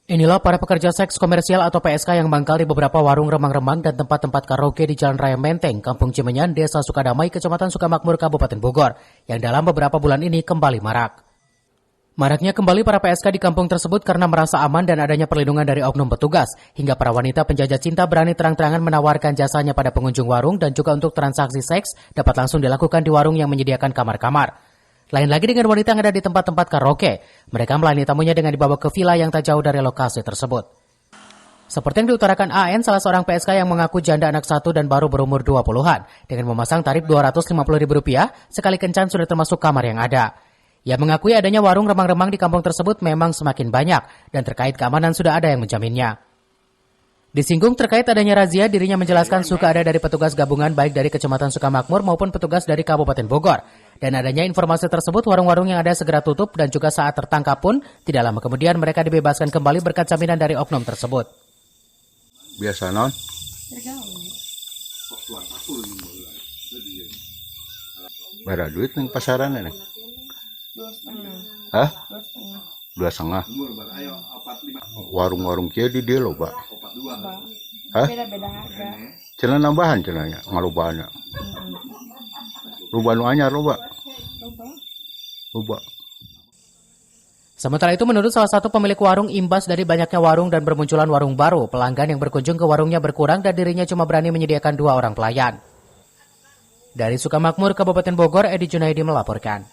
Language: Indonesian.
Inilah para pekerja seks komersial atau PSK yang mangkal di beberapa warung remang-remang dan tempat-tempat karaoke di Jalan Raya Menteng, Kampung Cimenyan, Desa Sukadamai, Kecamatan Sukamakmur, Kabupaten Bogor, yang dalam beberapa bulan ini kembali marak. Maraknya kembali para PSK di kampung tersebut karena merasa aman dan adanya perlindungan dari oknum petugas, hingga para wanita penjajah cinta berani terang-terangan menawarkan jasanya pada pengunjung warung dan juga untuk transaksi seks dapat langsung dilakukan di warung yang menyediakan kamar-kamar. Lain lagi dengan wanita yang ada di tempat-tempat karaoke. Mereka melayani tamunya dengan dibawa ke villa yang tak jauh dari lokasi tersebut. Seperti yang diutarakan AN, salah seorang PSK yang mengaku janda anak satu dan baru berumur 20-an, dengan memasang tarif Rp250.000 sekali kencan sudah termasuk kamar yang ada. Ia mengakui adanya warung remang-remang di kampung tersebut memang semakin banyak, dan terkait keamanan sudah ada yang menjaminnya. Disinggung terkait adanya razia, dirinya menjelaskan suka ada dari petugas gabungan baik dari Kecamatan Sukamakmur maupun petugas dari Kabupaten Bogor. Dan adanya informasi tersebut, warung-warung yang ada segera tutup dan juga saat tertangkap pun, tidak lama kemudian mereka dibebaskan kembali berkat jaminan dari oknum tersebut. Biasa non? Berapa duit nih pasaran ini? 2,5. Hah? 2,5. 2,5. Warung-warung kia di dia loh, Pak. Hah? Beda-beda harga. Cenah nambahan cenahnya, ngarubahannya. Rubah nu anyar loh, Pak. Rubah. Sementara itu, menurut salah satu pemilik warung, imbas dari banyaknya warung dan bermunculan warung baru, pelanggan yang berkunjung ke warungnya berkurang dan dirinya cuma berani menyediakan 2 orang pelayan. Dari Sukamakmur, Kabupaten Bogor, Edi Junaidi melaporkan.